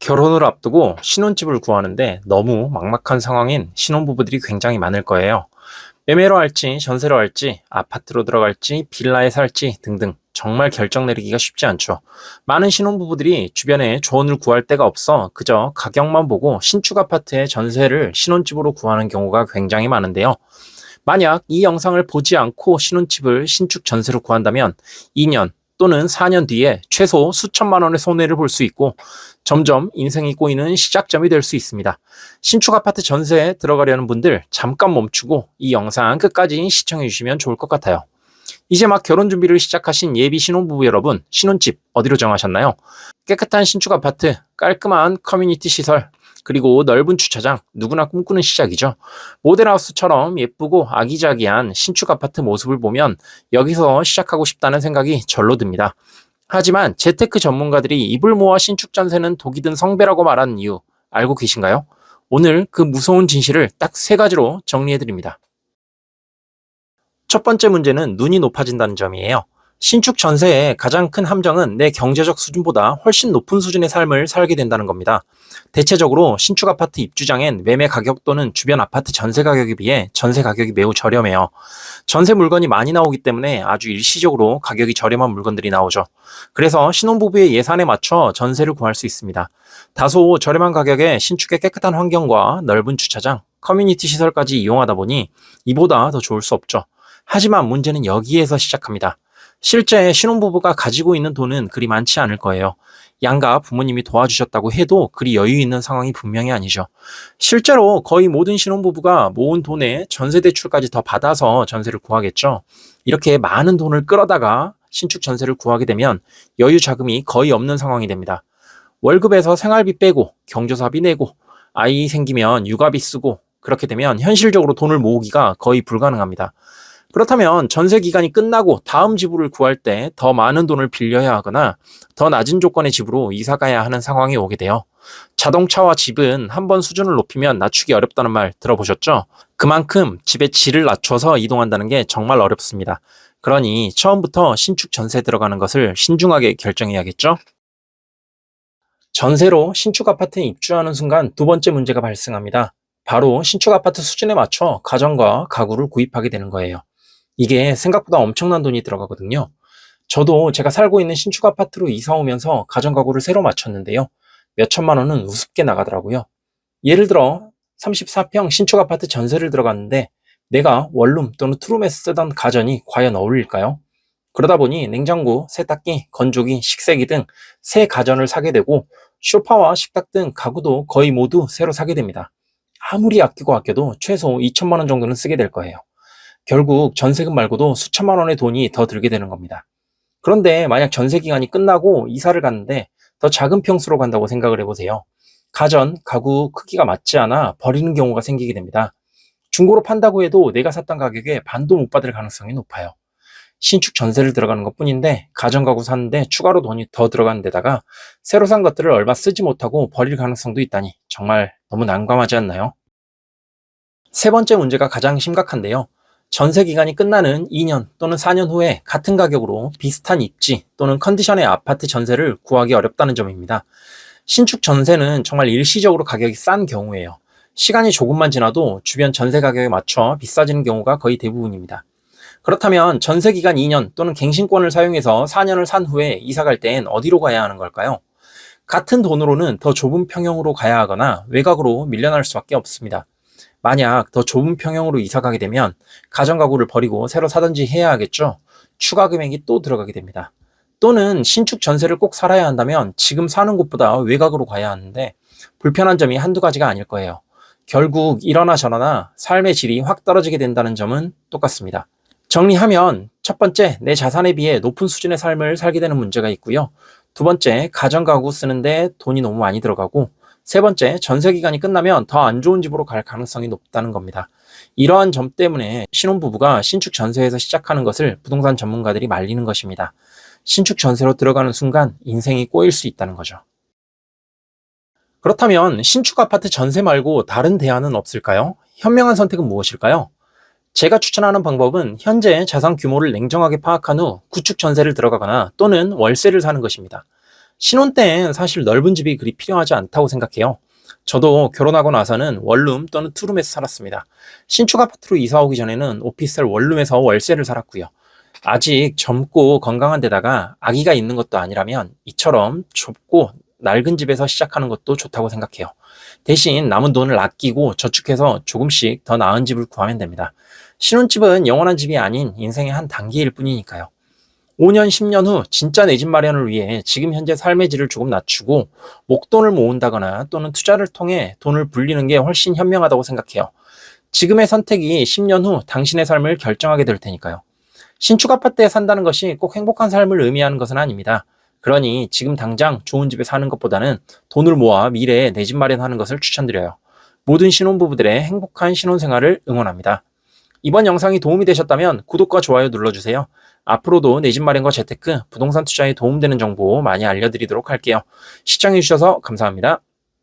결혼을 앞두고 신혼집을 구하는데 너무 막막한 상황인 신혼부부들이 굉장히 많을 거예요. 매매로 할지, 전세로 할지, 아파트로 들어갈지, 빌라에 살지 등등 정말 결정 내리기가 쉽지 않죠. 많은 신혼부부들이 주변에 조언을 구할 데가 없어 그저 가격만 보고 신축 아파트의 전세를 신혼집으로 구하는 경우가 굉장히 많은데요. 만약 이 영상을 보지 않고 신혼집을 신축 전세로 구한다면 2년 또는 4년 뒤에 최소 수천만 원의 손해를 볼 수 있고 점점 인생이 꼬이는 시작점이 될 수 있습니다. 신축 아파트 전세에 들어가려는 분들 잠깐 멈추고 이 영상 끝까지 시청해 주시면 좋을 것 같아요. 이제 막 결혼 준비를 시작하신 예비 신혼부부 여러분, 신혼집 어디로 정하셨나요? 깨끗한 신축 아파트, 깔끔한 커뮤니티 시설, 그리고 넓은 주차장, 누구나 꿈꾸는 시작이죠. 모델하우스처럼 예쁘고 아기자기한 신축 아파트 모습을 보면 여기서 시작하고 싶다는 생각이 절로 듭니다. 하지만 재테크 전문가들이 입을 모아 신축 전세는 독이 든 성배라고 말하는 이유 알고 계신가요? 오늘 그 무서운 진실을 딱 세 가지로 정리해 드립니다. 첫 번째 문제는 눈이 높아진다는 점이에요. 신축 전세의 가장 큰 함정은 내 경제적 수준보다 훨씬 높은 수준의 삶을 살게 된다는 겁니다. 대체적으로 신축 아파트 입주장엔 매매 가격 또는 주변 아파트 전세 가격에 비해 전세 가격이 매우 저렴해요. 전세 물건이 많이 나오기 때문에 아주 일시적으로 가격이 저렴한 물건들이 나오죠. 그래서 신혼부부의 예산에 맞춰 전세를 구할 수 있습니다. 다소 저렴한 가격에 신축의 깨끗한 환경과 넓은 주차장, 커뮤니티 시설까지 이용하다 보니 이보다 더 좋을 수 없죠. 하지만 문제는 여기에서 시작합니다. 실제 신혼부부가 가지고 있는 돈은 그리 많지 않을 거예요. 양가 부모님이 도와주셨다고 해도 그리 여유 있는 상황이 분명히 아니죠. 실제로 거의 모든 신혼부부가 모은 돈에 전세대출까지 더 받아서 전세를 구하겠죠. 이렇게 많은 돈을 끌어다가 신축 전세를 구하게 되면 여유 자금이 거의 없는 상황이 됩니다. 월급에서 생활비 빼고 경조사비 내고 아이 생기면 육아비 쓰고 그렇게 되면 현실적으로 돈을 모으기가 거의 불가능합니다. 그렇다면 전세 기간이 끝나고 다음 집을 구할 때 더 많은 돈을 빌려야 하거나 더 낮은 조건의 집으로 이사 가야 하는 상황이 오게 돼요. 자동차와 집은 한번 수준을 높이면 낮추기 어렵다는 말 들어보셨죠? 그만큼 집의 질을 낮춰서 이동한다는 게 정말 어렵습니다. 그러니 처음부터 신축 전세 들어가는 것을 신중하게 결정해야겠죠? 전세로 신축 아파트에 입주하는 순간 두 번째 문제가 발생합니다. 바로 신축 아파트 수준에 맞춰 가전과 가구를 구입하게 되는 거예요. 이게 생각보다 엄청난 돈이 들어가거든요. 저도 제가 살고 있는 신축 아파트로 이사 오면서 가전 가구를 새로 맞췄는데요. 몇 천만 원은 우습게 나가더라고요. 예를 들어 34평 신축 아파트 전세를 들어갔는데 내가 원룸 또는 투룸에서 쓰던 가전이 과연 어울릴까요? 그러다 보니 냉장고, 세탁기, 건조기, 식세기 등 새 가전을 사게 되고 소파와 식탁 등 가구도 거의 모두 새로 사게 됩니다. 아무리 아껴도 최소 2천만 원 정도는 쓰게 될 거예요. 결국 전세금 말고도 수천만 원의 돈이 더 들게 되는 겁니다. 그런데 만약 전세 기간이 끝나고 이사를 갔는데 더 작은 평수로 간다고 생각을 해보세요. 가전, 가구 크기가 맞지 않아 버리는 경우가 생기게 됩니다. 중고로 판다고 해도 내가 샀던 가격에 반도 못 받을 가능성이 높아요. 신축 전세를 들어가는 것 뿐인데 가전 가구 사는데 추가로 돈이 더 들어가는 데다가 새로 산 것들을 얼마 쓰지 못하고 버릴 가능성도 있다니 정말 너무 난감하지 않나요? 세 번째 문제가 가장 심각한데요. 전세 기간이 끝나는 2년 또는 4년 후에 같은 가격으로 비슷한 입지 또는 컨디션의 아파트 전세를 구하기 어렵다는 점입니다. 신축 전세는 정말 일시적으로 가격이 싼 경우예요. 시간이 조금만 지나도 주변 전세 가격에 맞춰 비싸지는 경우가 거의 대부분입니다. 그렇다면 전세 기간 2년 또는 갱신권을 사용해서 4년을 산 후에 이사 갈 땐 어디로 가야 하는 걸까요? 같은 돈으로는 더 좁은 평형으로 가야 하거나 외곽으로 밀려날 수밖에 없습니다. 만약 더 좁은 평형으로 이사 가게 되면 가전 가구를 버리고 새로 사든지 해야 하겠죠. 추가 금액이 또 들어가게 됩니다. 또는 신축 전세를 꼭 살아야 한다면 지금 사는 곳보다 외곽으로 가야 하는데 불편한 점이 한두 가지가 아닐 거예요. 결국 이러나 저러나 삶의 질이 확 떨어지게 된다는 점은 똑같습니다. 정리하면 첫 번째, 내 자산에 비해 높은 수준의 삶을 살게 되는 문제가 있고요. 두 번째, 가전 가구 쓰는데 돈이 너무 많이 들어가고 세 번째, 전세 기간이 끝나면 더 안 좋은 집으로 갈 가능성이 높다는 겁니다. 이러한 점 때문에 신혼부부가 신축 전세에서 시작하는 것을 부동산 전문가들이 말리는 것입니다. 신축 전세로 들어가는 순간 인생이 꼬일 수 있다는 거죠. 그렇다면 신축 아파트 전세 말고 다른 대안은 없을까요? 현명한 선택은 무엇일까요? 제가 추천하는 방법은 현재 자산 규모를 냉정하게 파악한 후 구축 전세를 들어가거나 또는 월세를 사는 것입니다. 신혼 때엔 사실 넓은 집이 그리 필요하지 않다고 생각해요. 저도 결혼하고 나서는 원룸 또는 투룸에서 살았습니다. 신축 아파트로 이사 오기 전에는 오피스텔 원룸에서 월세를 살았고요. 아직 젊고 건강한 데다가 아기가 있는 것도 아니라면 이처럼 좁고 낡은 집에서 시작하는 것도 좋다고 생각해요. 대신 남은 돈을 아끼고 저축해서 조금씩 더 나은 집을 구하면 됩니다. 신혼집은 영원한 집이 아닌 인생의 한 단계일 뿐이니까요. 5년, 10년 후 진짜 내 집 마련을 위해 지금 현재 삶의 질을 조금 낮추고 목돈을 모은다거나 또는 투자를 통해 돈을 불리는 게 훨씬 현명하다고 생각해요. 지금의 선택이 10년 후 당신의 삶을 결정하게 될 테니까요. 신축 아파트에 산다는 것이 꼭 행복한 삶을 의미하는 것은 아닙니다. 그러니 지금 당장 좋은 집에 사는 것보다는 돈을 모아 미래에 내 집 마련하는 것을 추천드려요. 모든 신혼부부들의 행복한 신혼생활을 응원합니다. 이번 영상이 도움이 되셨다면 구독과 좋아요 눌러주세요. 앞으로도 내 집 마련과 재테크, 부동산 투자에 도움되는 정보 많이 알려드리도록 할게요. 시청해주셔서 감사합니다.